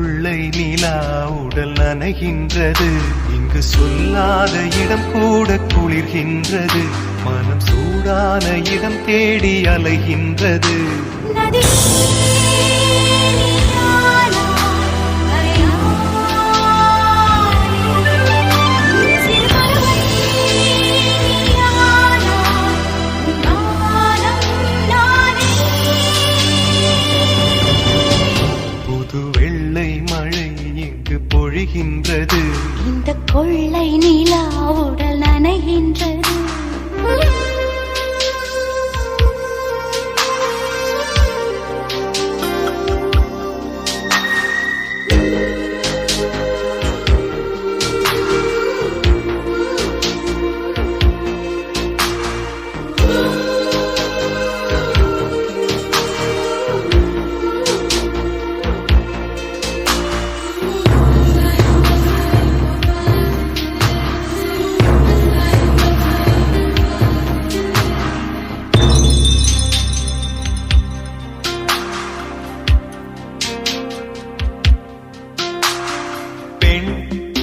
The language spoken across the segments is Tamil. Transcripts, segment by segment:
கொள்ளை நிலா உடல் நனைகின்றது. இங்கு சொல்லாத இடம் கூட குளிர்கின்றது. மனம் சூடான இடம் தேடி அலைகின்றது. பொழிகின்றது. இந்த கொள்ளை நிலா உடல் நனைகின்றது.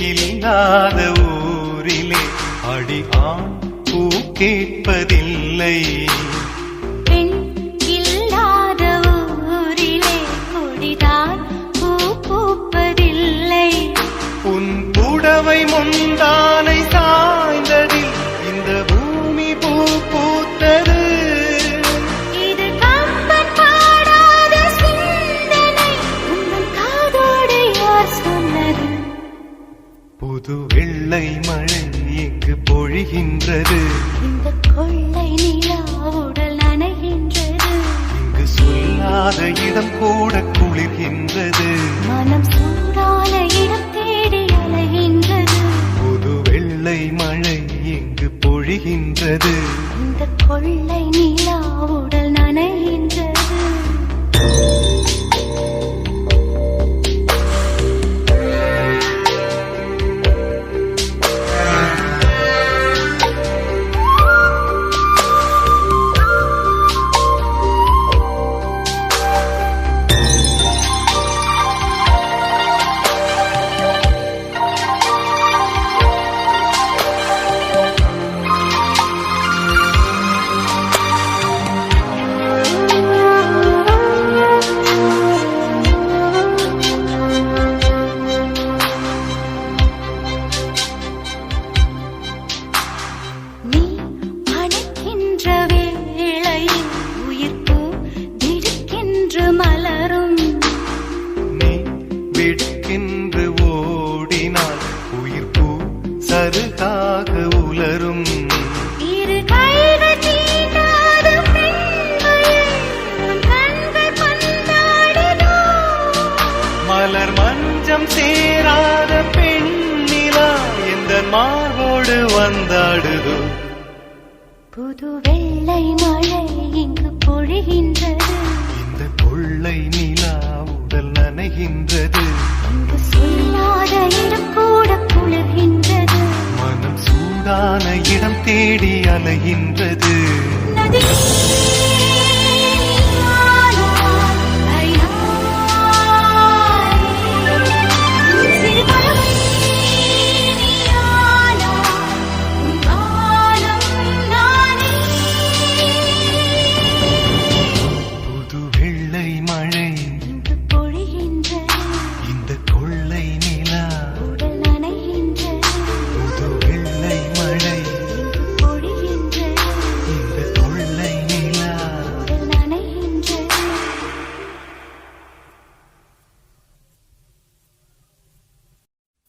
இல்லாத ஊரிலே அடி ஆண் பூ கேட்பதில்லை. பெண் இல்லாத ஊரிலே கொடிதான் பூ பூப்பதில்லை. உன் புடவை முந்தானை சாய்ந்ததில் இந்த பூமி பூ பூத்தது. இது கம்பன் பாடாத சிந்தனை, உங்கள் காதோடு யார் சொன்னது? புது வெள்ளை மழை இங்கு பொழிகின்றது. இந்த கொள்ளை நிலா உடல் நனைகின்றது. இங்கு சொல்லாத இடம் கூட குளிர்கின்றது. மனம் சூடான இடம் தேடி அலைகின்றது. புது வெள்ளை மழை இங்கு பொழிகின்றது. இந்த கொள்ளை நிலா உடல் நனைகின்றது. வெட்கென்று ஓடினால் உயிர் பூ சருகாக உலரும். இரு கைகள் தீண்டாத பெண்களை கண்கள் பந்தாடுதோ. மலர் மஞ்சம் சேராத பெண்ணிலா எந்த மார்போடு வந்தாடுதோ. புது வெள்ளை மழை இங்கு பொழிகின்றது. இந்த கொள்ளை நிலா உடல் நனைகின்றது. இங்கு சொல்லாத இடம் கூட குளிர்கின்றது. மனம் சூடான இடம் தேடி அலைகின்றது.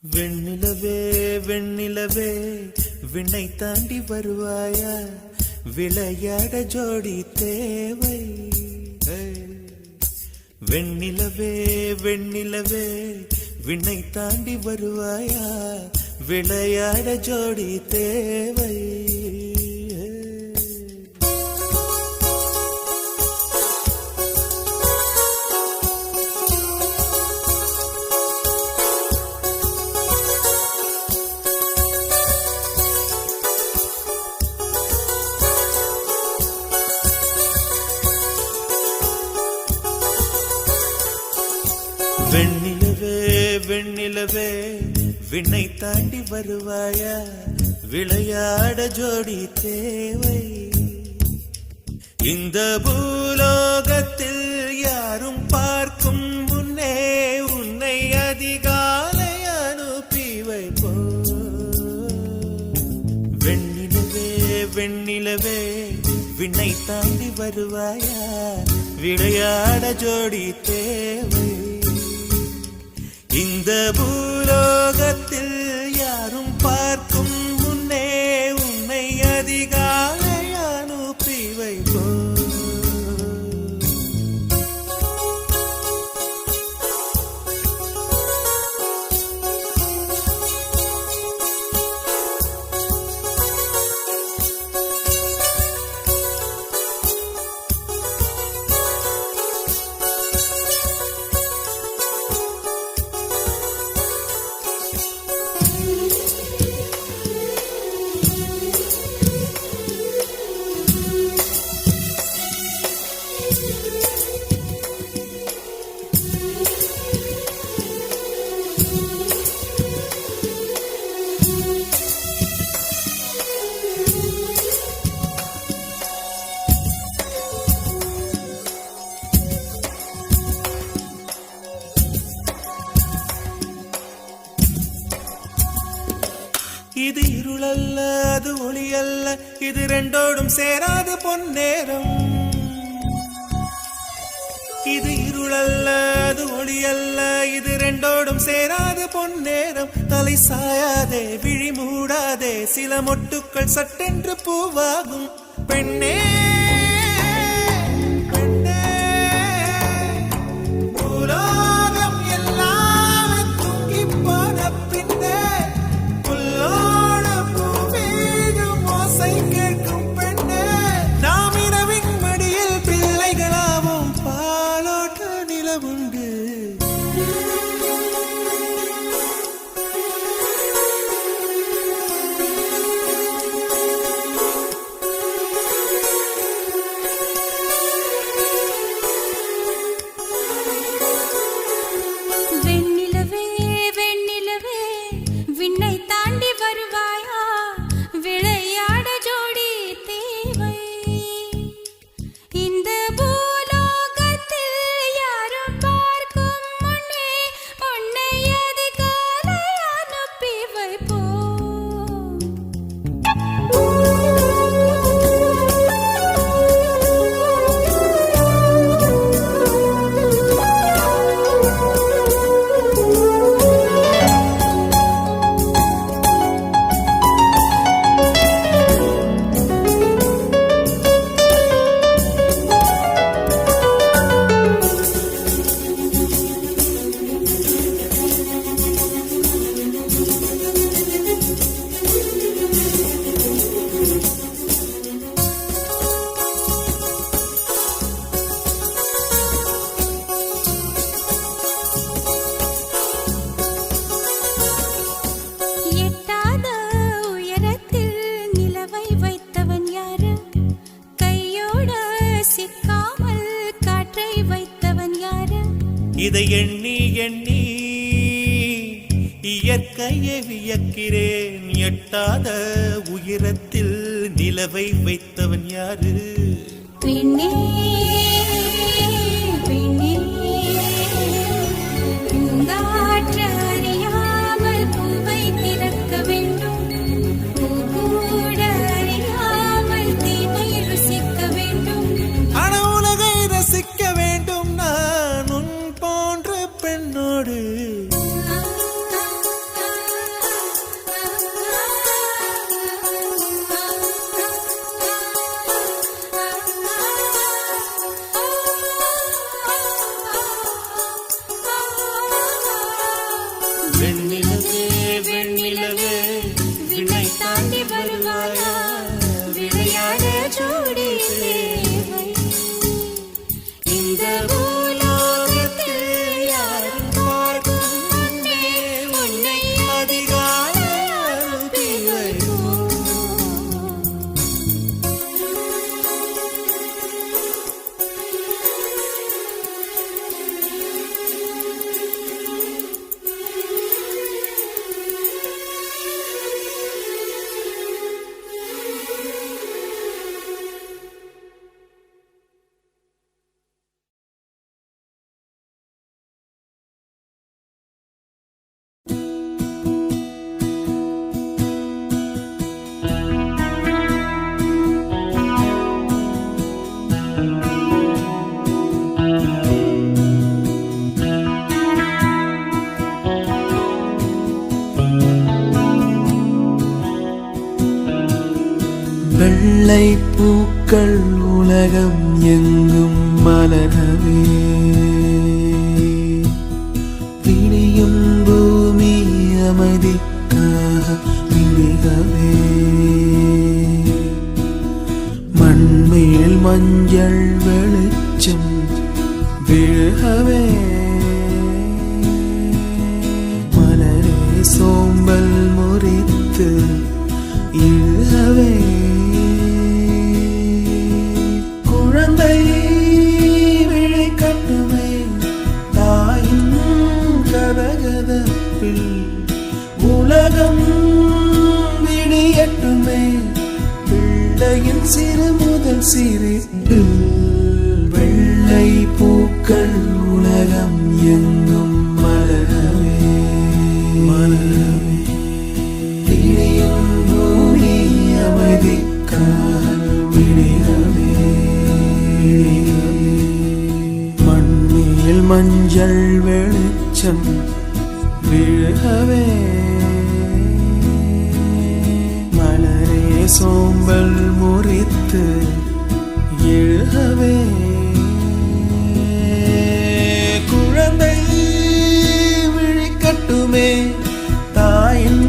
வெண்ணிலவே வெண்ணிலவே விண்ணை தாண்டி வருவாயா, விளையாட ஜோடி தேவை. வெண்ணிலவே வெண்ணிலவே விண்ணை தாண்டி வருவாயா, விளையாட ஜோடி தேவை. வெண்ணிலவே வெண்ணிலவே விண்ணை தாண்டி வருவாயா விளையாட ஜோடி தேவை இந்த பூலோகத்தில் யாரும் பார்க்கும் முன்னே உன்னை அதிகாலை அனுப்பி வைப்போ வெண்ணிலவே வெண்ணிலவே விண்ணை தாண்டி வருவாயா விளையாட ஜோடி தேவை இந்த பூலோகத்தில் யாரும் பார்க்கும் முன்னே உன்னை அதிகாலை அனுப்பி வைப்போ இது இருளல்ல அது ஒளியல்ல இது ரெண்டோடும் சேராது பொன்னேரம் இது இருளல்ல அது ஒளியல்ல இது ரெண்டோடும் சேராது பொன்னேரம் தலை சாயாதே விழி மூடாதே சில மொட்டுக்கள் சட்டென்று பூவாகும் பெண்ணே இதை எண்ணி எண்ணி இயற்கையை வியக்கிறேன் எட்டாத உயரத்தில் நிலவை வைத்தவன் யாரு பெண்ணே பெண்ணே பூங்காற்று அறியாமல் பூவை திறக்க வேண்டும் பூக்கூட அறியாமல் தீமை ருசிக்க வேண்டும் ஆன உலகை ரசிக்க வேண்டும் நான் உன் போன்ற பெண்ணோடு வெண்ணிலவே வெண்ணிலவே விண்ணை தாண்டி வருவாயா விளையாட ஜோடி தேவை இந்த பூலோகத்தில் யாரும் பார்க்கும் முன்னே உன்னை அதிகாலை அனுப்பி வைப்போம். வெள்ளை பூக்கள் உலகம் எங்கும் மலரவே விடியும் பூமி அமைதிக்காக விழிகவே மண்மேல் மஞ்சள் வெளிச்சம் விழுகவே மலரே சோம்பல் முறித்து இழுகவே குழந்தை விழி கட்டுமே தாயின் கதகதப்பில் உலகம் விடியட்டுமே பிள்ளையின் சிறு முதல் சிரிப்பு வெள்ளை பூக்கள் உலகம் எங்கும் மலரவே மலரவே விடியும் பூமி அமைதிக்காக விடியவே மண்ணில் மஞ்சள் வெளிச்சம் விழுகவே மலரே சோம்பல் முறித்து எழுகவே குழந்தை விழிக்கட்டுமே தாயின்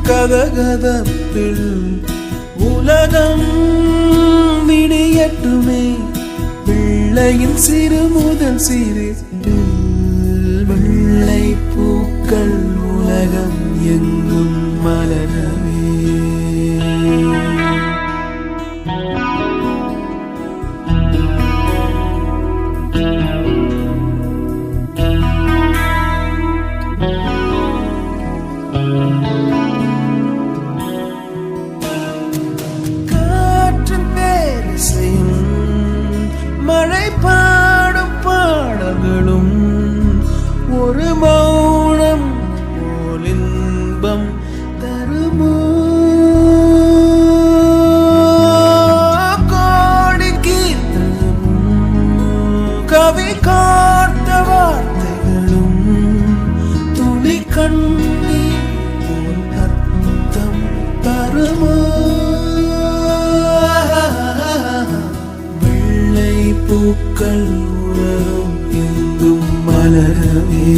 கதகதப்பில் உலகம் விடியட்டுமே பிள்ளையின் சிறு முதல் சிறு வெள்ளை பூக்கள் உலகம் எங்கும் மலரவே காற்றின் பேரிசையும் மழை பாடும் பாடல்களும் ஒரு மௌனம் போல் இன்பம் தருமோ கோடி கீர்த்தனமும் கவி காத்த வார்த்தைகளும் துளி கண்ணீர் போல் அர்த்தம் தருமோ வெள்ளை பூக்கள் உலகம் எங்கும் மலரவே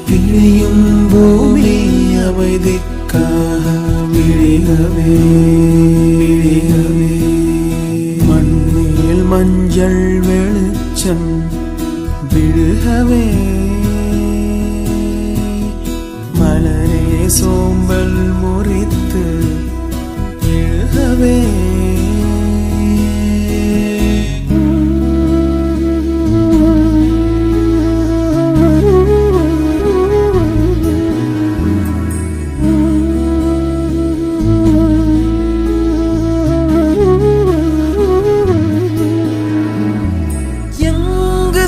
விழியும் பூமி அமைதிக்காக விழிகவே மண்ணில் மஞ்சள் வெளிச்சம் விழுகவே மலரே சோம்பல் முறித்து எழுகவே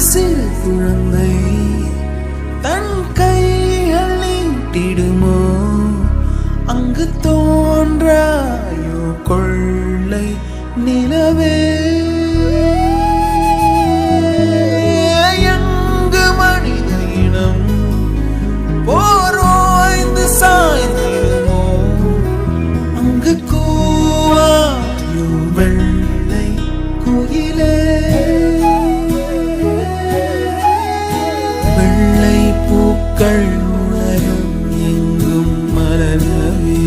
சிறு குழந்தை தன் கைகள் நீட்டிடுமோ அங்கு தோன்றாயோ கொள்ளை நிலவே எங்கு மனித இனம் போர் ஓய்ந்து சாய்ந்திடுமோ அங்கு கூவாயோ வெள்ளை குயிலே பூக்கள் உலகம் எங்கும் மலரவே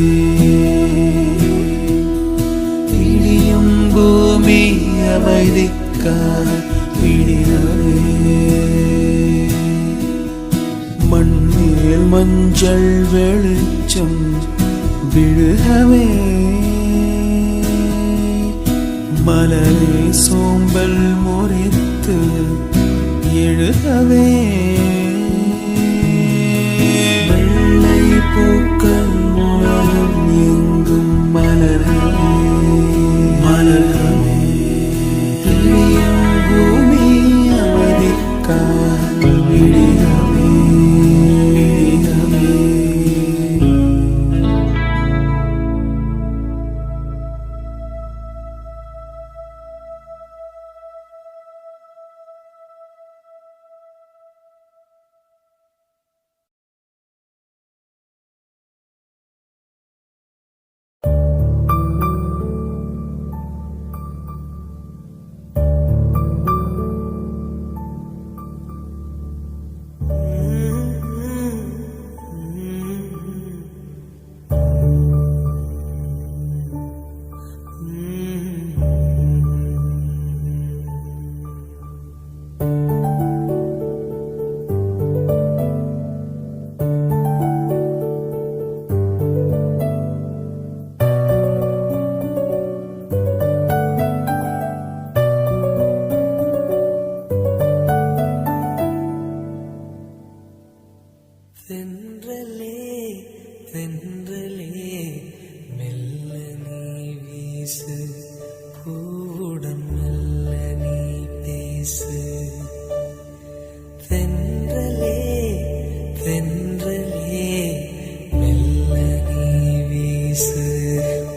விடியும் பூமி அமைதிக்காக விடியவே மண்ணில் மஞ்சள் வெளிச்சம் விழுகவே மலரே சோம்பல் முறித்து எழுகவே வெள்ளை பூக்கள் உலகம் எங்கும் மலரவே மலரவே விடியும் பூமி அமைதிக்காக விடியவே விடியவே தென்றலே தென்றலே மெல்ல நீ வீசு பூவுடன் மெல்ல நீ பேசு தென்றலே தென்றலே மெல்ல நீ வீசு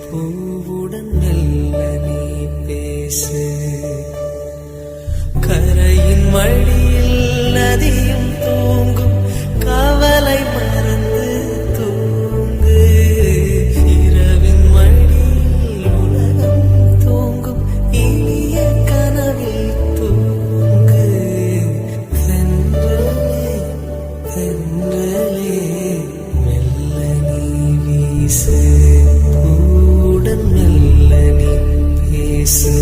பூவுடன் மெல்ல நீ பேசு கரையின் மடியில் நதியும் தூங்கும் கவலை மறந்து தூங்கு இரவின் மடியில் உலகம் தூங்கும் இனிய கனவில் தூங்கு தென்றலே தென்றலே மெல்ல நீ வீசு பூவுடன் மெல்ல நீ பேசு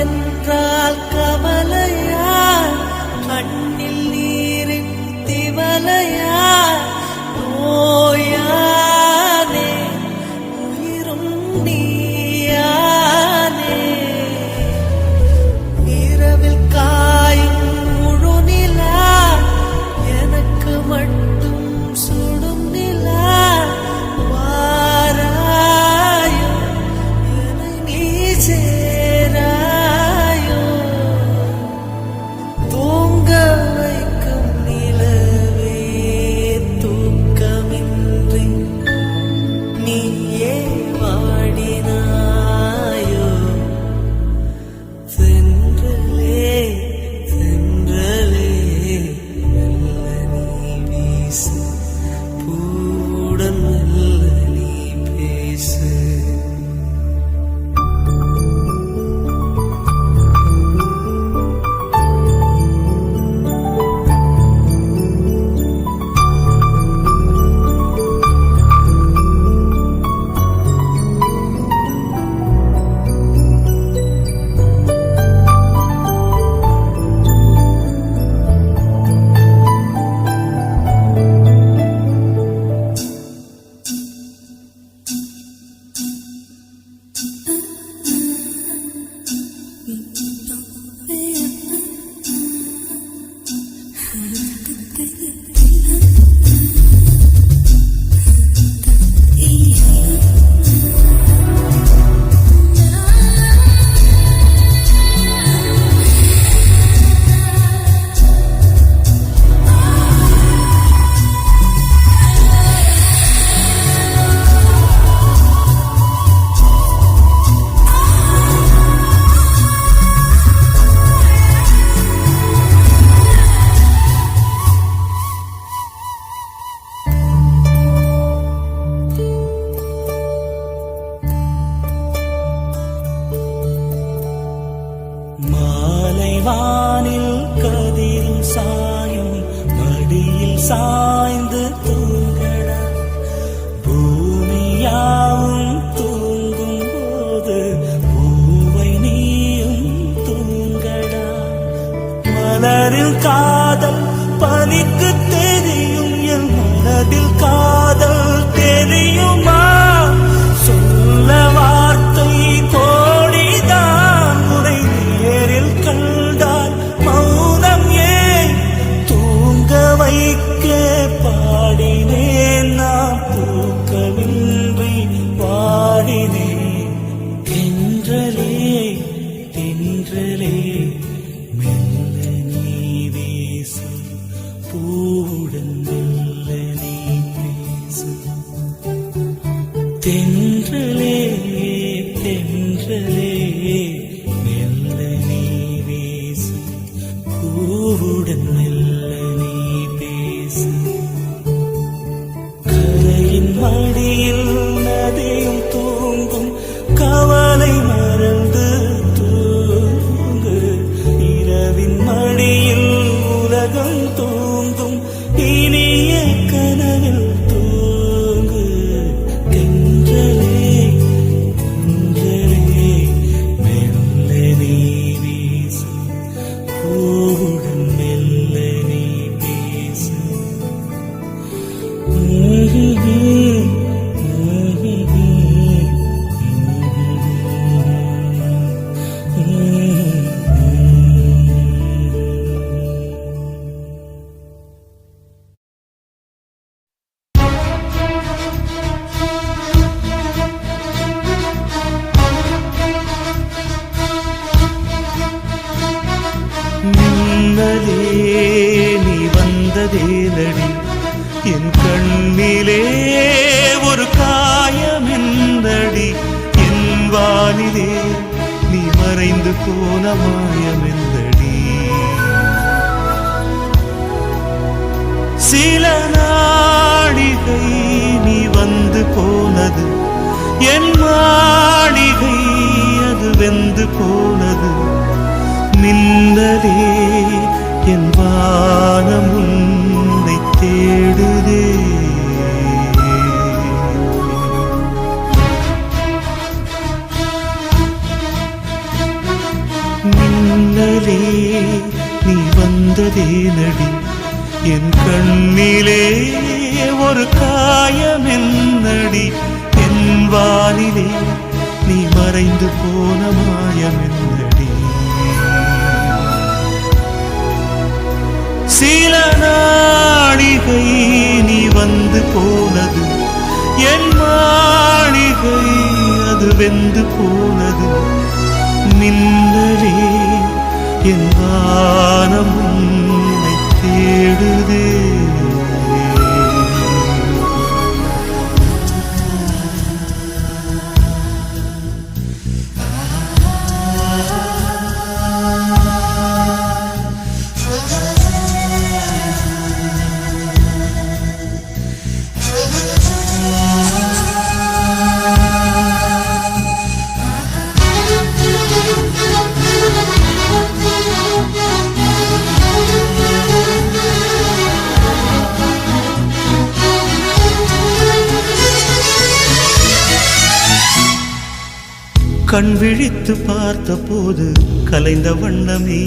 என்றால் கவலையா கண்ணில் நீரின் திவலையா நோயானே உயிரும் நீயானே இரவில் காயும் முழு நிலா எனக்கு மட்டும் சுடும் நிலா வாராயோ என்னை நீ வானில் கதிரும் சாயும் மடியில் சாய்ந்து தூங்கடா பூமியாவும் தூங்கும் போது பூவை நீயும் தூங்கடா மலரில் காதல் பனிக்கு தெரியும் என் மனதில் காதல் தெரியுமா சொல்ல வார்த்தை கோடிதான் உனை நேரில் கண்டால் மௌனம் ஏன் தூங்க வைக்க பாடினேன் நான் தூக்கமின்றி பாடினேன் தென்றலே தென்றலே மெல்ல நீ வீசு பூவுடன் மெல்ல நீ பேசு தென்றலே தென்றலே கவலை மறந்து தூங்கு. இரவின் மடியில் உலகம் தூங்கும். இனிய கனவில் தூங்கு. தென்றலே தென்றலே மெல்ல நீ வீசு. பூவுடன் மெல்ல நீ பேசு. மின்னலே நீ வந்ததேனடி என் கண்ணிலே ஒரு காயமெந்தடி. என் வானிலே நீ மறைந்து போன மாயமெந்தடி. சில நாடிகை நீ வந்து போனது. என் மாளிகை அது வெந்து போனது. மின்னலே என் வானம் உன்னை தேடுதே. மின்னலே நீ வந்ததேனடி என் கண்ணிலே ஒரு காயமென்னடி. என் வானிலே நீ மறைந்து போன மாயமென்னடி. சில நாடிகை நீ வந்து போனது. என் மாளிகை அது வெந்து போனது. மின்னலே என் வானம் உன்னை தேடுதே. கண் விழித்து பார்த்த போது கலைந்த வண்ணமே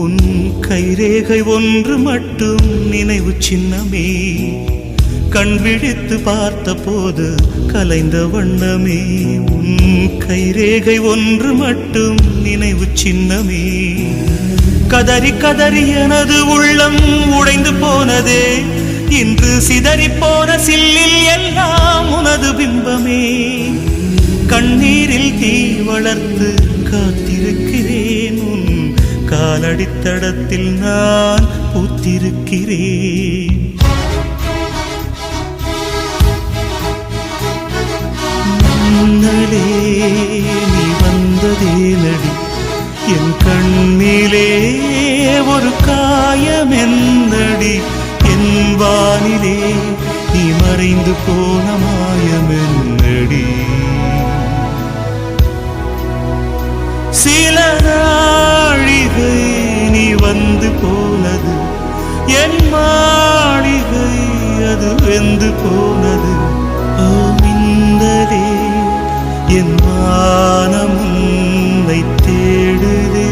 உன் கைரேகை ஒன்று மட்டும் நினைவு சின்னமே. கண் விழித்து பார்த்த போது கலைந்த வண்ணமே உன் கைரேகை ஒன்று மட்டும் நினைவு சின்னமே. கதறி கதறி எனது உள்ளம் உடைந்து போனதே. இன்று சிதறி போன சில்லில் எல்லாம் உனது பிம்பமே. கண்ணீரில் தீ வளர்த்து காத்திருக்கிறேன். உன் காலடித்தடத்தில் நான் பூத்திருக்கிறேன். மின்னலே நீ வந்ததேனடி என் கண்ணிலே ஒரு காயமென்னடி. என் வானிலே நீ மறைந்து போன மாயமென்னடி. சில நாழிகை நீ வந்து போனது. என் மாளிகை அது வெந்து போனது. ஓ மின்னலே என் வானம் உன்னை தேடுதே.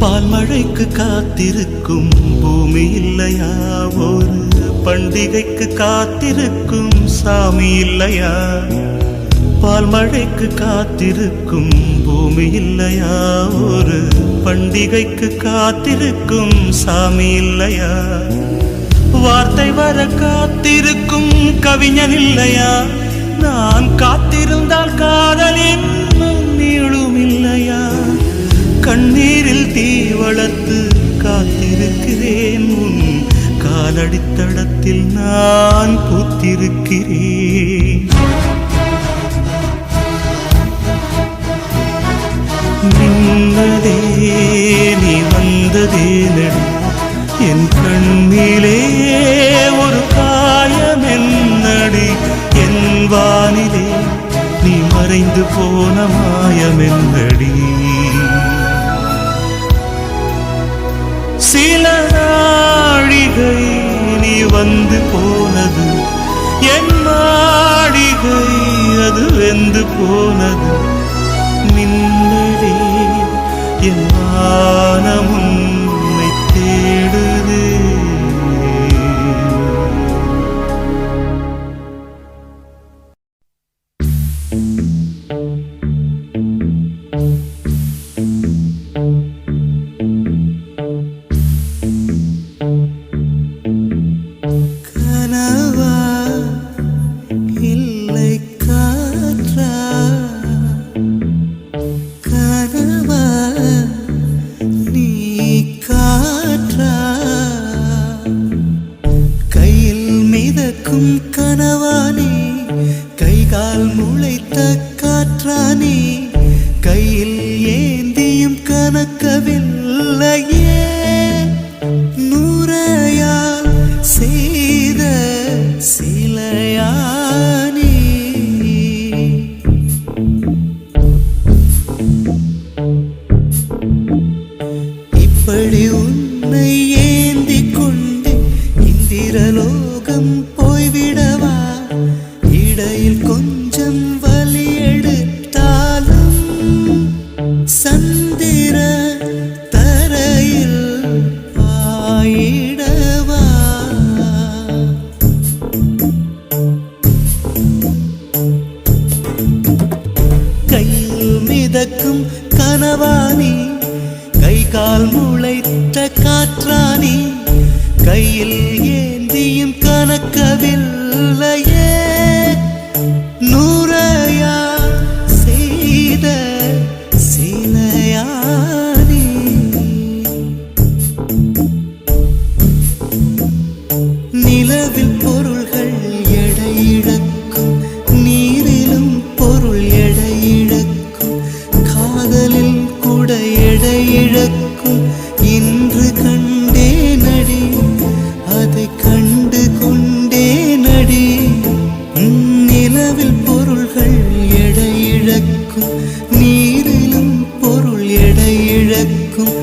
பால் மழைக்கு காத்திருக்கும் பூமி இல்லையா? ஒரு பண்டிகைக்கு காத்திருக்கும் சாமி இல்லையா? பால் மழைக்கு காத்திருக்கும் பூமி இல்லையா? ஒரு பண்டிகைக்கு காத்திருக்கும் சாமி இல்லையா? வார்த்தை வர காத்திருக்கும் கவிஞன் இல்லையா? நான் காத்திருந்தால் காதல் இன்னும் நீளும் இல்லையா? கண்ணீரில் தீ வளர்த்து காத்திருக்கிறேன், உன் காலடித்தடத்தில் நான் பூத்திருக்கிறேன். நின்னதே நீ வந்ததே நடி, என் கண்ணிலே ஒரு காயம் என்னடி? என் வானிலே நீ மறைந்து போன மாயம் என்னடி? சில நாழிகை நீ வந்து போனது, என் மாளிகை அது வெந்து போனது. மின்னலே என் வானம் உன்னை தேடுதே. கனவா இல்லை காற்றா? கனவா நீ காற்றா? கையில் மிதக்கும் கனவானே, கைகால் முளைத்த காற்றானே, கையில் ஏந்தியும் கனக்கவில்லையே. நூறையால் செய்த சிலையானே, இப்படி உன்னை ஏந்தி கொண்டு இந்திரலோகம் போய்விடவா? இடையில் கொஞ்சம் வலி எடுத்தாலும் சந்திர தரையில் ஆயிடவா? கையில் மிதக்கும் கனவானி, கை கால் முளைத்த காற்றானி, கையில் ஏந்தியும் கனக்கவில்லையே. நூறையா செய்த சிலையானி, நிலவில் பொருள்கள் எடையிழக்கும், நீரிலும் பொருள் எடையிழக்கும், காதலில் கூட எடையிழக்கும். இன்று கண்டே நடி, அதை கண்டு கொண்டே நடி. நிலவில் பொருள்கள் எடையிழக்கும், நீரிலும் பொருள் எடையிழக்கும்,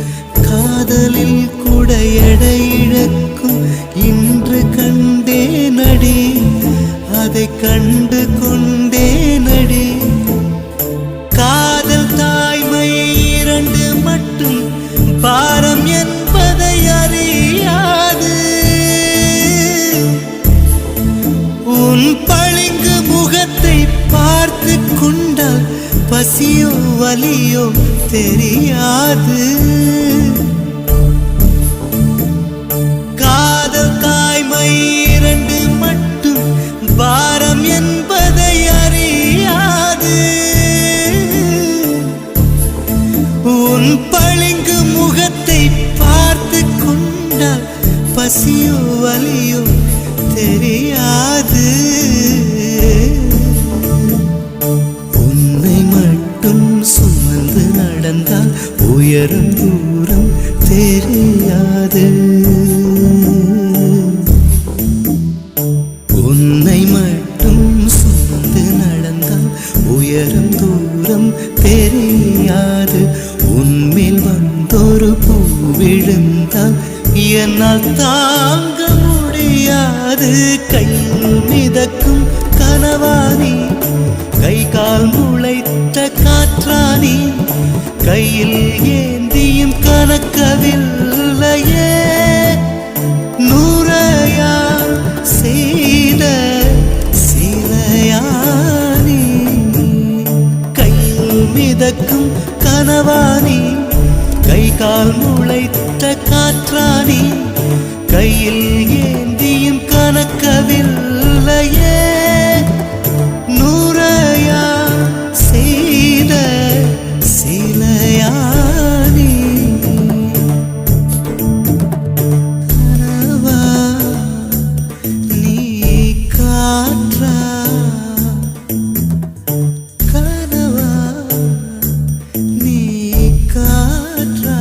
காதலில் கூட எடையிழக்கும். இன்று கண்டே நடி, அதை கண்டு கொண்டே நடி. காதல் தாய்மை இரண்டு மட்டும் பாரம் என்பதை அறியாது. உன் பளிங்கு முகத்தை பார்த்து கொண்டால் பசியோ வலியோ தெரியாது. காதல் தாய்மை இரண்டு மட்டும் பாரம் என்பதை அறியாது. உன் பளிங்கு முகத்தை பார்த்து கொண்டால் பசியோ வலியோ தெரியாது. உன்னை மட்டும் சுமந்து நடந்தால் உயரம் தூரம் தெரியாது. உன்னை மட்டும் சுமந்து நடந்தால் உயரம் தூரம் தெரியாது. உன்மேல் வந்தொரு பூ விழுந்தால் என்னால் தாங்க முடியாது. கையில் மிதக்கும் கனவானி, கை கால் முளைத்த காற்றானி, கையில் ஏந்தியும் கனக்கவில்லையே. நூறையால் செய்த சிலையானி. மிதக்கும் கனவானி கை கால் முளைத்த காற்றானி கையில் ஏந்தியும் கணக்கவில்லையே நூறையா செய்த சிலையானி கனவா நீ காற்றா கனவா நீ காற்றா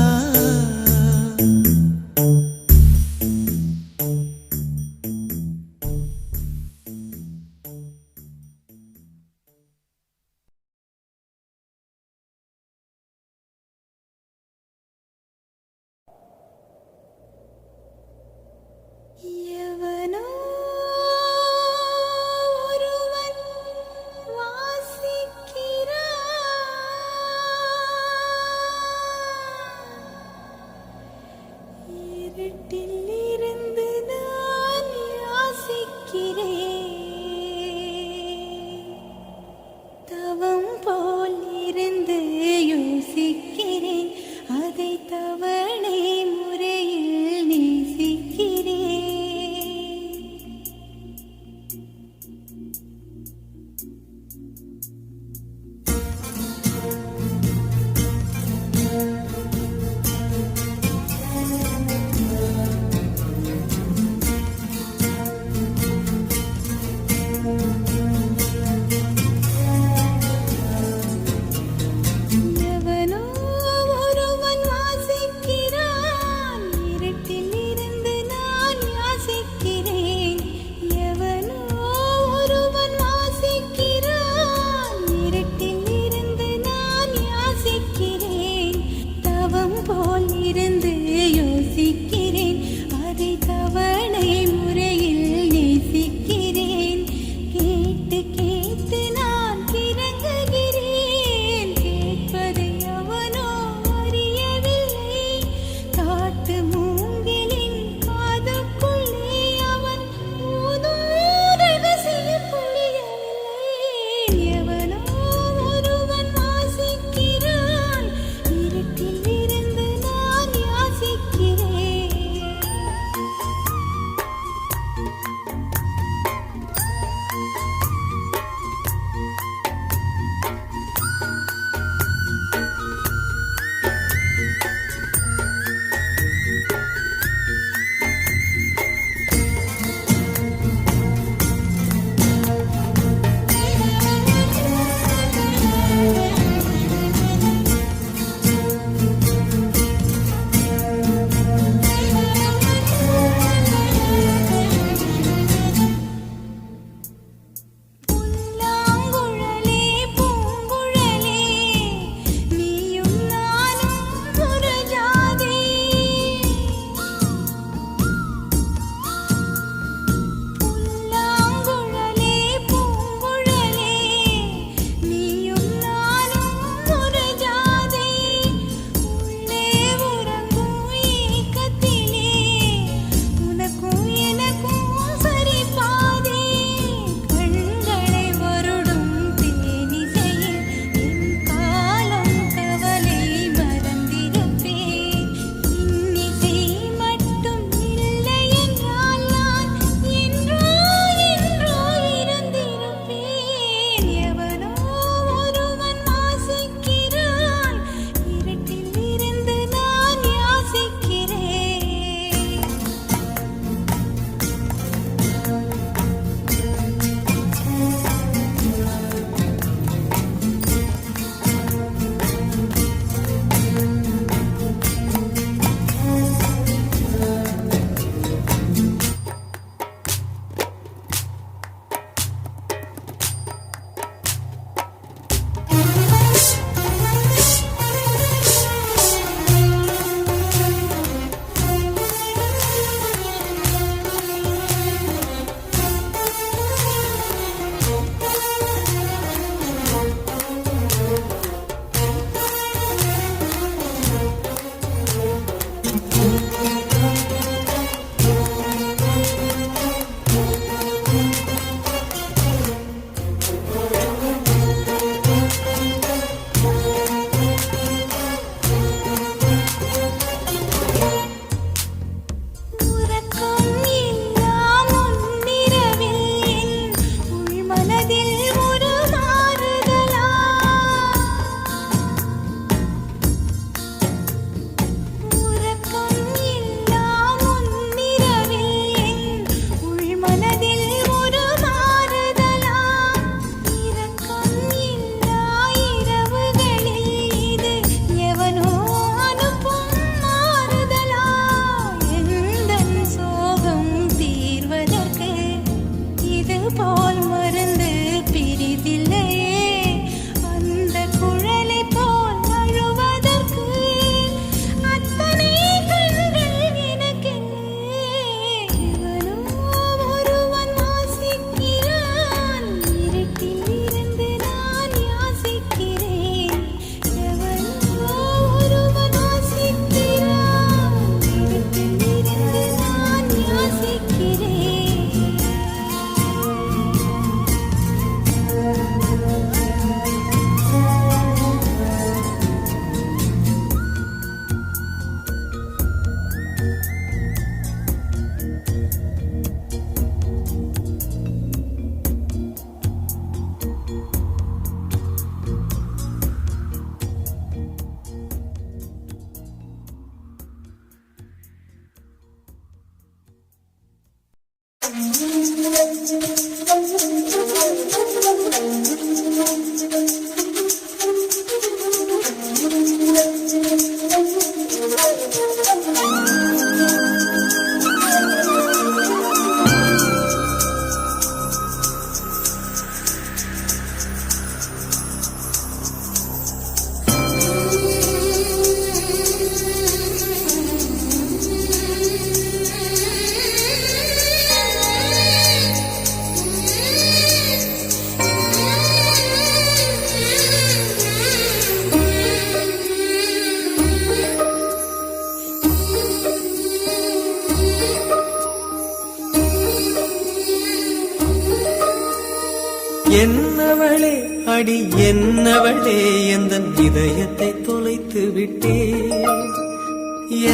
என்னவளே அடி என்னவளே எந்த இதயத்தை தொலைத்து விட்டே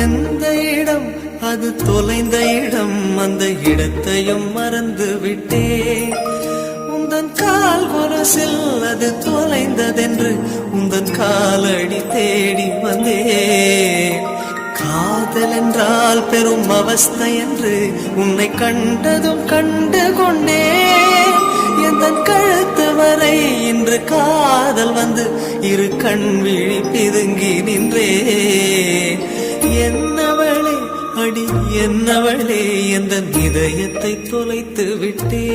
எந்த இடம் அது தொலைந்த இடம் அந்த இடத்தையும் மறந்து விட்டே உந்தன் கால் கொரசில் அது தொலைந்ததென்று உந்தன் காலடி தேடி வந்தே காதல் என்றால் பெரும் அவஸ்தை என்று உன்னை கண்டதும் கண்டு கொண்டே எந்தன் கழுத்து வரை இன்று காதல் வந்து இரு கண் விழி பிதுங்கி நின்றே என்னவளே அடி என்னவளே எந்த இதயத்தை தொலைத்து விட்டே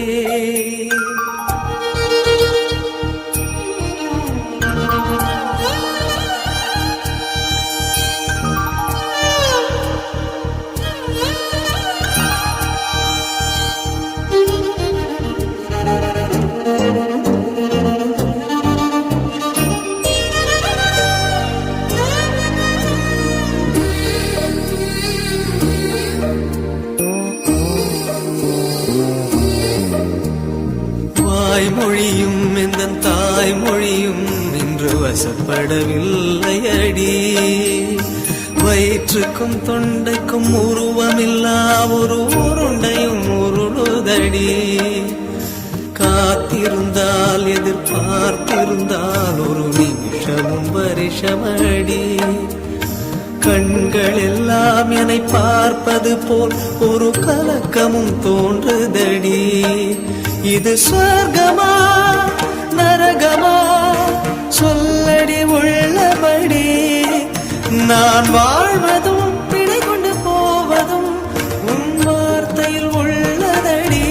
மொழியும் எந்த தாய்மொழியும் இன்று வசப்படவில்லை அடி வயிற்றுக்கும் தொண்டைக்கும் உருவமில்லா ஒரு உருண்டையும் உருளுதடி காத்திருந்தால் எதிர்பார்த்திருந்தால் ஒரு நிமிஷமும் வருஷமடி கண்கள் எல்லாம் என்னை பார்ப்பது போல் ஒரு கலக்கமும் தோன்றுதடி இது சொர்க்கமா நரகமா சொல்லடி உள்ளபடி நான் வாழ்வதும் பிழை கொண்டு போவதும் உன் வார்த்தையில் உள்ளதடி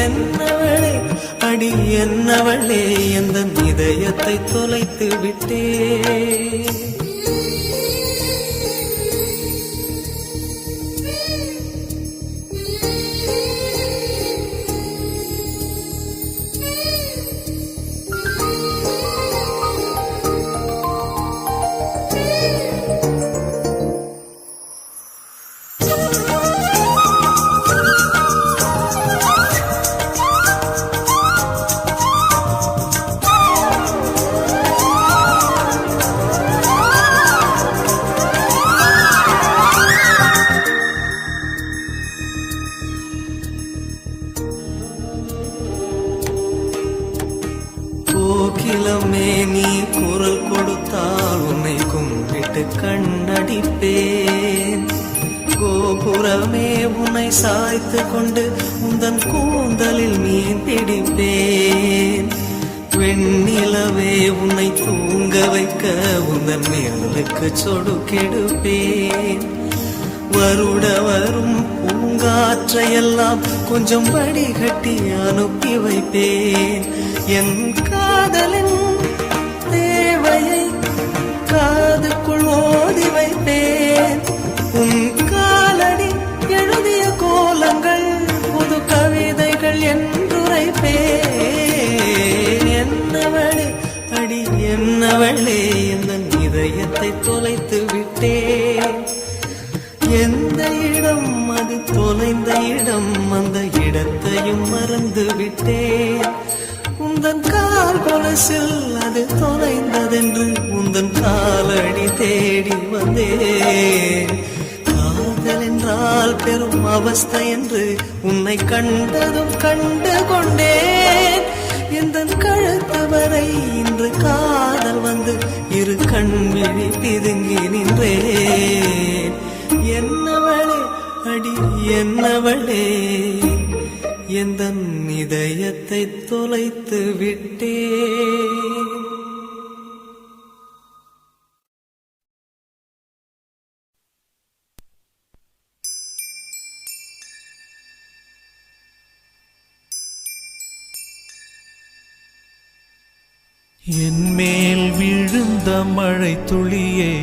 என்னவளே அடி என்னவளே எந்த இதயத்தை தொலைத்து விட்டே கோகிலமே நீ குரல் கொடுத்தால் உன்னை கும்பிட்டு கண்ணடிப்பேன் கோபுரமே உன்னை சாய்த்து கொண்டு உந்தன் கூந்தலில் மீன் பிடிப்பேன் வெண்ணிலவே உன்னை தூங்க வைக்க உந்தன் மேலுக்கு சொடுக்கெடுப்பேன் வருட வரும் பூங்காற்றையெல்லாம் கொஞ்சம் வடிகட்டி அனுப்பி வைப்பேன் என் காதலின் தேவையை காதுக்குள் ஓதி வைப்பேன் உன் காலடி எழுதிய கோலங்கள் புது கவிதைகள் என்றுரைப்பேன் என்னவளே அடி என்னவளே எந்த இதயத்தை தொலைத்து விட்டேன் எந்த இடம் அது தொலைந்த இடம் அந்த இடத்தையும் மறந்து விட்டேன் உந்தன் கால் கொலசில் அது தொலைந்ததென்று உந்தன் காலடி தேடி வந்தேன் காதல் என்றால் பெரும் அவஸ்தை என்று உன்னை கண்டதும் கண்டு கொண்டேன் எந்தன் கழுத்து வரை இன்று காதல் வந்து இரு கண் விழி பிதுங்கி நின்றேன் என்னவளே அடி என்னவளே எந்தன் இதயத்தை தொலைத்து விட்டே என்மேல் விழுந்த மழை துளியே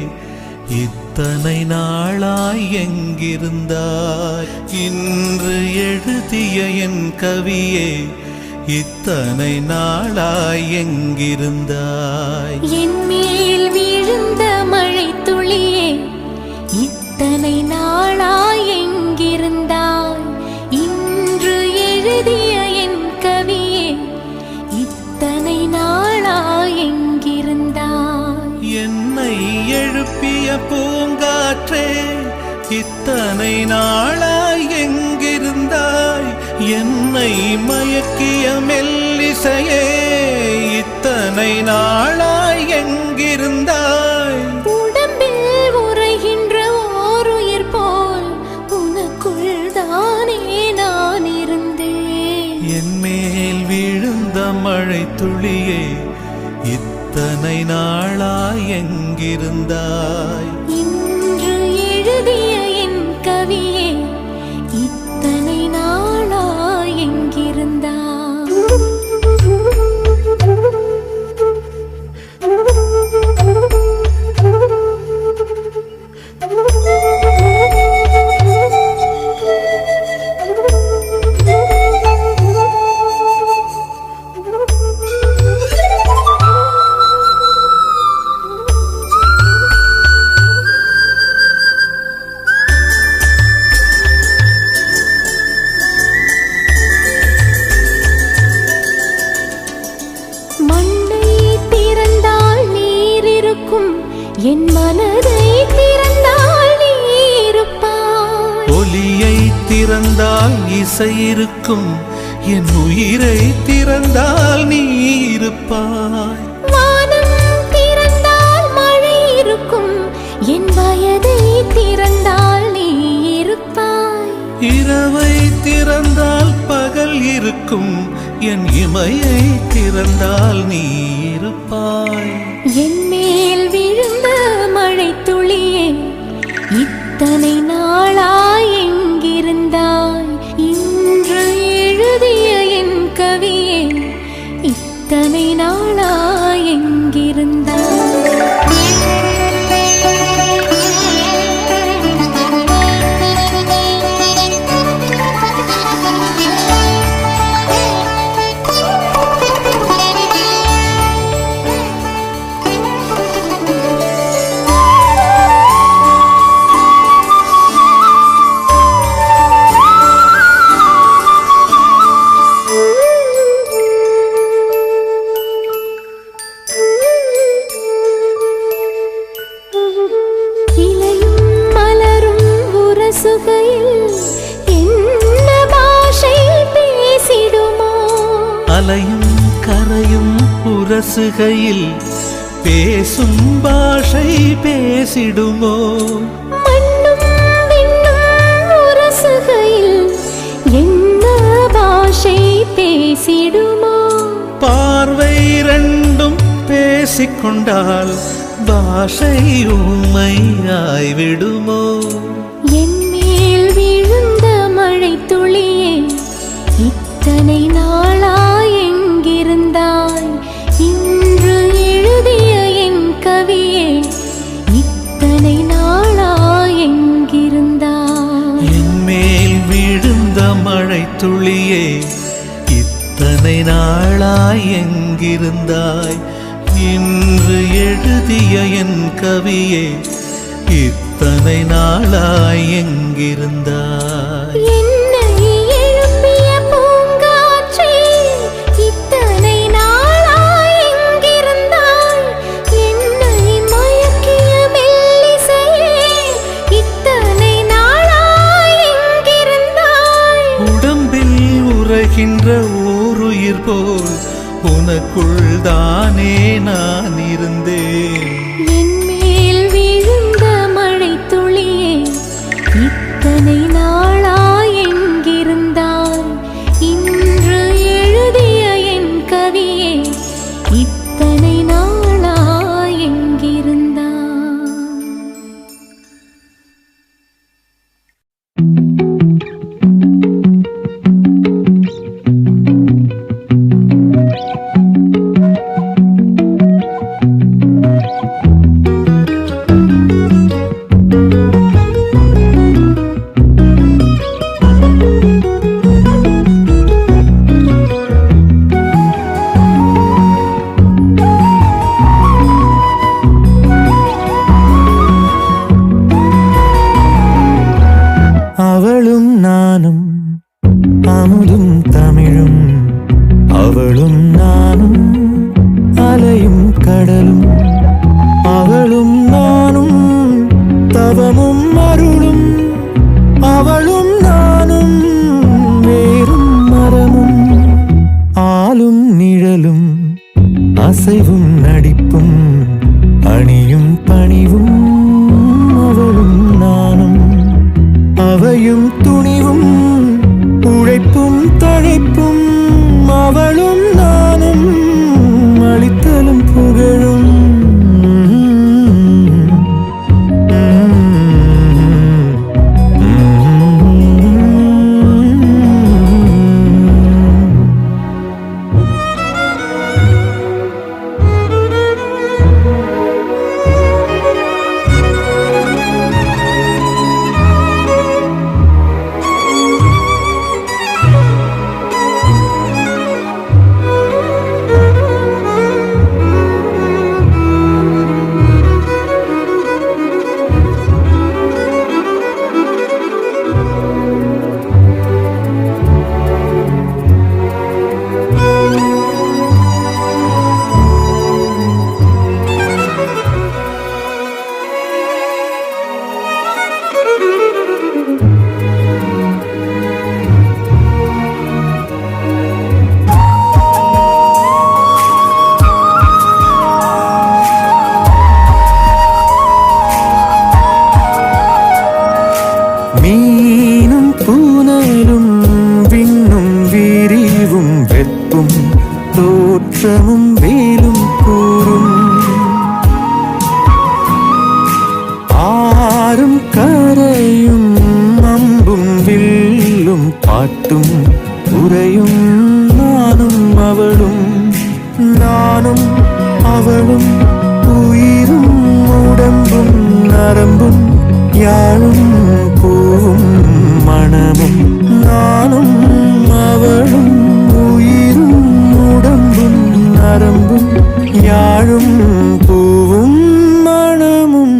இத்தனை நாளாய் எங்கிருந்தாய் இன்று எழுதிய என் கவியே இத்தனை நாளாய் எங்கிருந்தாய் என்மேல் விழுந்த மழை துளியே இத்தனை நாளாய் எங்கிருந்தாய் இன்று எழுதிய என் கவியே இத்தனை நாளாய் எங்கிருந்தாய் என்னை மயக்கிய மெல்லிசையே இத்தனை நாளாய் எங்கிருந்தாய் உடம்பில் உறைகின்ற ஓருயிர் போல் உனக்குள் தானே நான் இருந்தேன் என் மேல் விழுந்த மழை துளியே இத்தனை நாளாய் எங்கிருந்தாய் இன்று எழுதிய என் கவியே இத்தனை நாளாய் எங்கிருந்தாய் என் மனதை திறந்தால் நீ இருப்பாய் ஒலியை திறந்தால் இசை இருக்கும் என் உயிரை திறந்தால் நீ இருப்பாய் வானம் திறந்தால் மழை இருக்கும் என் வயதை திறந்தால் நீ இருப்பாய் இரவை திறந்தால் பகல் இருக்கும் என் இமையை திறந்தால் நீ இருப்பாய் என் மேல் விழுந்த மழை துளியே இத்தனை நாளாய் எங்கிருந்தாய் இன்று எழுதிய என் கவியே இத்தனை நாளாய் எங்கிருந்தாய் அலையும் கரையும் உரசுகையில் பேசும் பாஷை பேசிடுமோ மண்ணும் விண்ணும் உரசுகையில் என்ன பாஷை பேசிடுமோ பார்வை ரெண்டும் பேசிக்கொண்டால் பாஷை ஊமையாய்விடுமோ என் மேல் விழுந்த மழை துளியே இத்தனை நாளாய் எங்கிருந்தாய் இன்று எழுதிய என் கவியே இத்தனை நாளாய் எங்கிருந்தாய் என் மேல் விழுந்த மழை துளியே இத்தனை நாளாய் எங்கிருந்தாய் இன்று எழுதிய என் கவியே இத்தனை நாளாய் எங்கிருந்தாய் என்னை எழுப்பிய பூங்காற்றே இத்தனை நாளாய் எங்கிருந்தாய் என்னை மயக்கிய மெல்லிசையே இத்தனை நாளாய் எங்கிருந்தாய் உடம்பில் உறைகின்ற ஓருயிர் போல் உனக்குள் தானே நான் இருந்தேன் என் மேல் விழுந்த மழை துளியே இத்தனை நாளாய் எங்கிருந்தாய் இன்று எழுதிய என் கவியே இத்தனை நாளாய் எங்கிருந்தாய் அவளும் நானும் அமுதும் தமிழும் அவளும் நானும் அலையும் கடலும் அவளும் நானும் தவமும் அருளும் அசைவும் நடிப்பும் அணியும் பணிவும் அவளும் நானும் அவையும் துணிவும் உழைப்பும் தழைப்பும் அவளும் நானும் அளித்தலும் புகழும் மீனும் பூனலும் விண்ணும் விரிவும் வெப்பும் தோற்றமும் வேலும் கூறும் ஆறும் கரையும் அம்பும் வில்லும் பாட்டும் உரையும் நானும் அவளும் உயிரும் உடம்பும் நரம்பும் யாழும் பூவும் மனமும் நானும் அவளும் உயிரும் உடம்பும் நரம்பும் யாழும் பூவும் மனமும்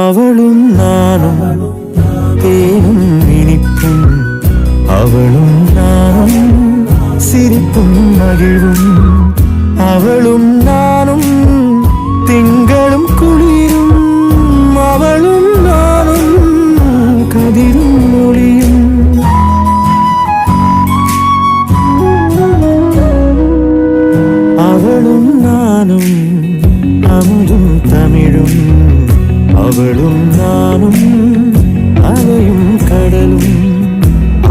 அவளும் நானும் தேனும் இனிப்பும் அவளும் நானும் சிரிப்பும் மகிழ்வும் அவளும் நானும் திங்களும் குளிரும் அவளும் நானும் கதிரும் மொழியும் அவளும் நானும் அமுதும் தமிழும் அவளும் நானும் அலையும் கடலும்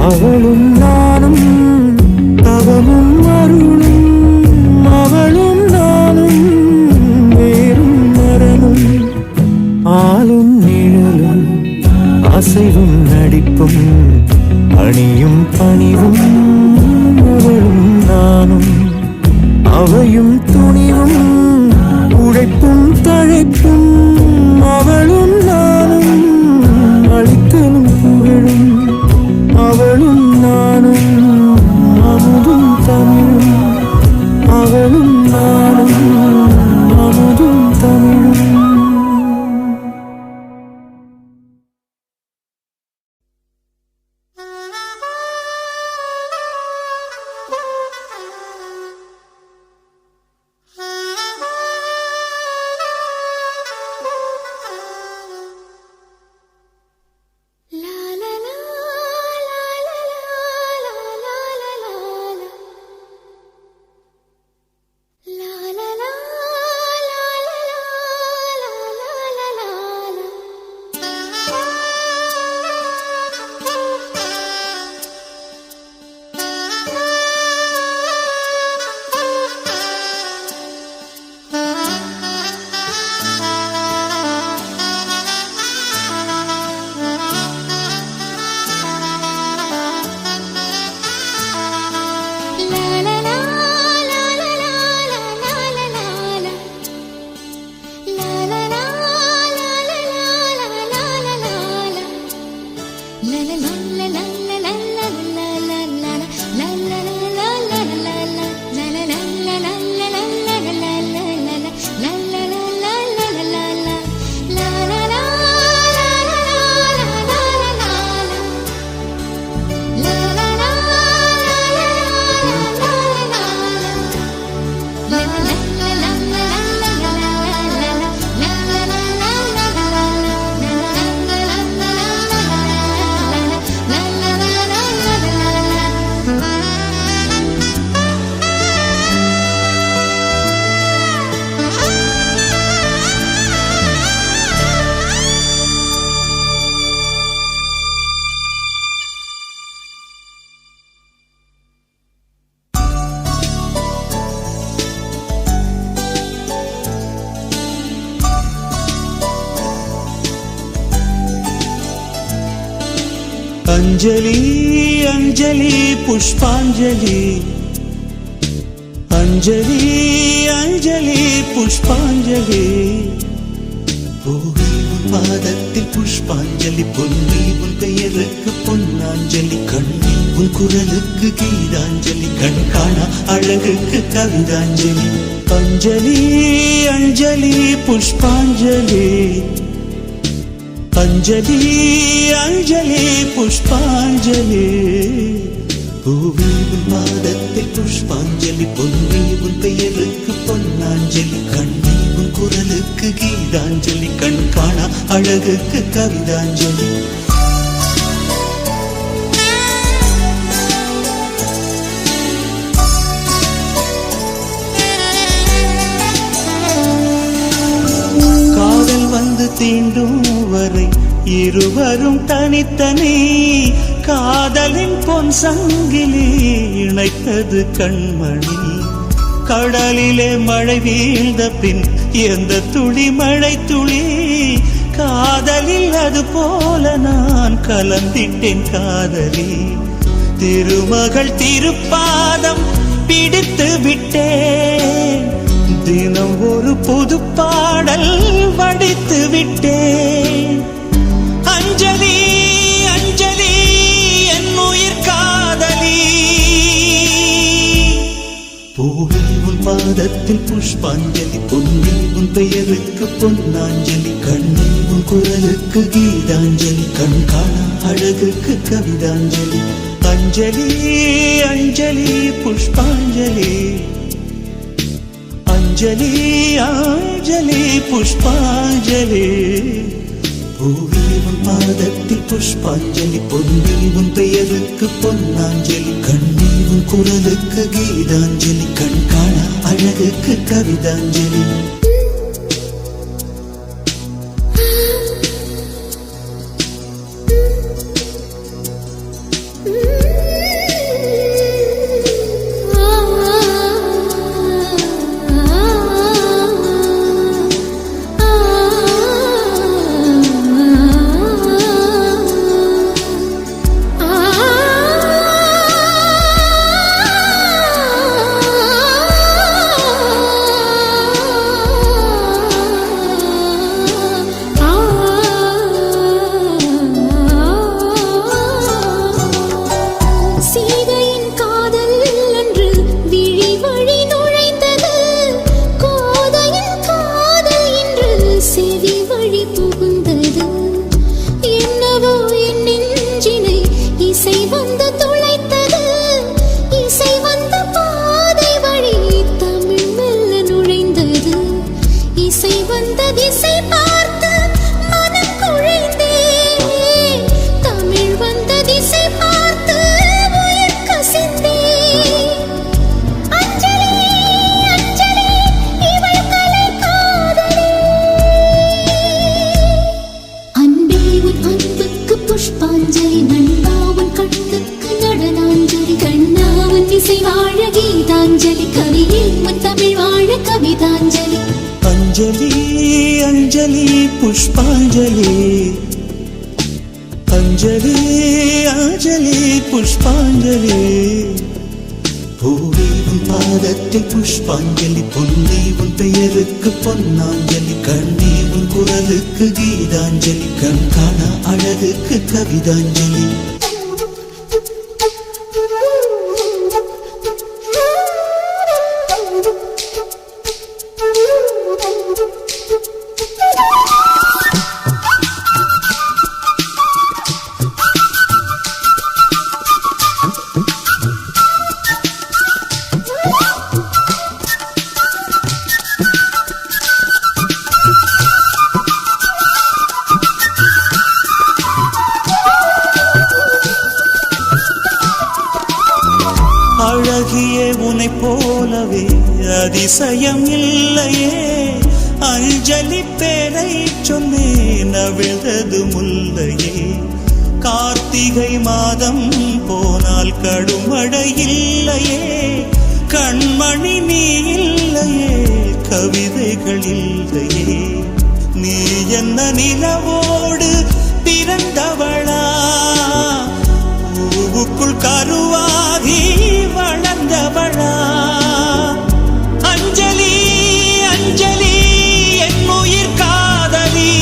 அவளும் நானும் தவமும் அருளும் அவளும் நானும் வேறும் மரமும் ஆளும் நிழலும் அசைவும் நடிப்பும் அணியும் பணிவும் அவளும் நானும் அவையும் துணிவும் உழைப்பும் தழைப்பும் அவளும் நானும் அளித்தலும் புகழும் அவளும் நானும் அஞ்சலி அஞ்சலி புஷ்பாஞ்சலி அஞ்சலி அஞ்சலி புஷ்பாஞ்சலி பூவே உன் பாதத்தில் புஷ்பாஞ்சலி பொன்னி உன் பெயருக்கு பொன்னாஞ்சலி கண்ணி உன் குரலுக்கு கீதாஞ்சலி கண் காணா அழகுக்கு கவிதாஞ்சலி அஞ்சலி அஞ்சலி புஷ்பாஞ்சலி அஞ்சலி அஞ்சலி புஷ்பாஞ்சலி பூவே உன் பாதத்தில் புஷ்பாஞ்சலி பொன்னி உன் பெயருக்கு பொன்னாஞ்சலி கண்ணி உன் குரலுக்கு கீதாஞ்சலி கண் காணா அழகுக்கு கவிதாஞ்சலி காதல் வந்து தீண்டும் வரை இருவரும் தனித்தனி காதலின் பொன் சங்கிலி இணைத்தது கண்மணி கடலிலே மழை வீழ்ந்த பின் எந்த துளி மழை துளி காதலில் அது போல நான் கலந்திட்டேன் காதலி திருமகள் திருப்பாதம் பிடித்து விட்டேன் தினம் ஒரு புது பாடல் வடித்து விட்டேன் அஞ்சலி அஞ்சலி என் உயிர் காதலி பூவே உன் பாதத்தில் புஷ்பாஞ்சலி பொன்னி உன் பெயருக்கு பொன்னாஞ்சலி கண்ணி உன் குரலுக்கு கீதாஞ்சலி கண் காணா அழகுக்கு கவிதாஞ்சலி அஞ்சலி அஞ்சலி புஷ்பாஞ்சலி அஞ்சலி அஞ்சலி புஷ்பாஞ்சலி பூவே உன் பாதத்தில் புஷ்பாஞ்சலி பொன்னி உன் பெயருக்கு பொன்னாஞ்சலி கண்ணி உன் குரலுக்கு கீதாஞ்சலி கண் காணா அழகுக்கு கவிதாஞ்சலி அஞ்சலி அஞ்சலி புஷ்பாஞ்சலி அஞ்சலி அஞ்சலி புஷ்பாஞ்சலி பூவே உன் பாதத்தில் புஷ்பாஞ்சலி பொன்னி உன் பெயருக்கு பொன்னாஞ்சலி கண்ணி உன் குரலுக்கு கீதாஞ்சலி கண் காணா அழகுக்கு கவிதாஞ்சலி அழகியே உன்னை போலவே அதிசயம் இல்லையே அஞ்சலி பேரை சொன்னேன் அவிழ்ந்தது முல்லையே கார்த்திகை மாதம் போனால் கடுமழை இல்லையே கண்மணி நீ இல்லையே கவிதைகள் இல்லையே நீ என்ன நிலவோடு பிறந்தவளா கருவுக்குள் கருவாகி வளர்ந்தவளா அஞ்சலி அஞ்சலி என் உயிர் காதலி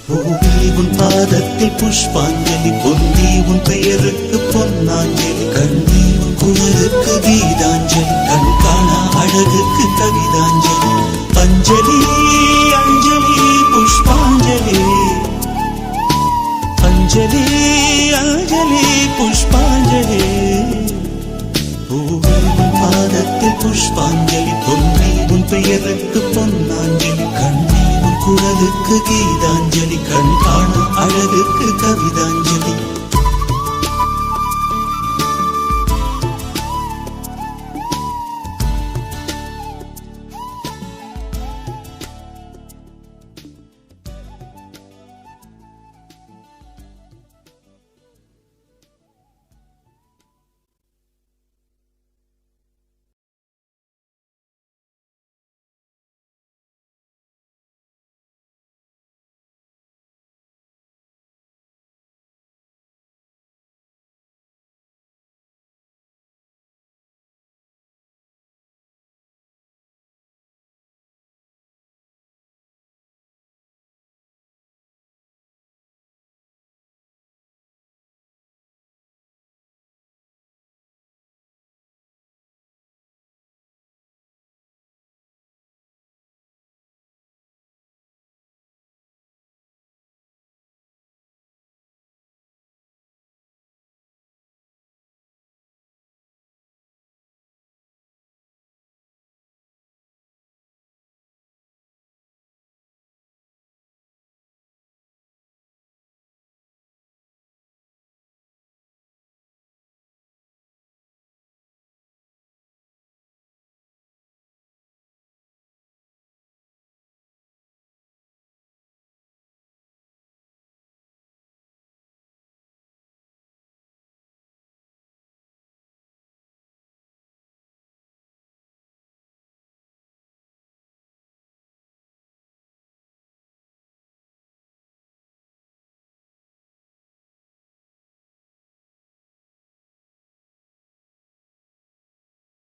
பூமி உன் பாதத்தில் புஷ்பாஞ்சலி பொன்னி உன் பெயருக்கு பொன்னாஞ்சலி கண்ணி உன் குரலுக்கு கீதாஞ்சலி கண் காணா அழகுக்கு கவிதாஞ்சலி அஞ்சலி அஞ்சலி புஷ்பாஞ்சலி அஞ்சலி அஞ்சலி புஷ்பாஞ்சலி பூமி உன் பாதத்தில் புஷ்பாஞ்சலி பொன்னி உன் பெயருக்கு பொன்னாஞ்சலி கண்ணி உன் குரலுக்கு கீதாஞ்சலி கண் காண அழகுக்கு கவிதாஞ்சலி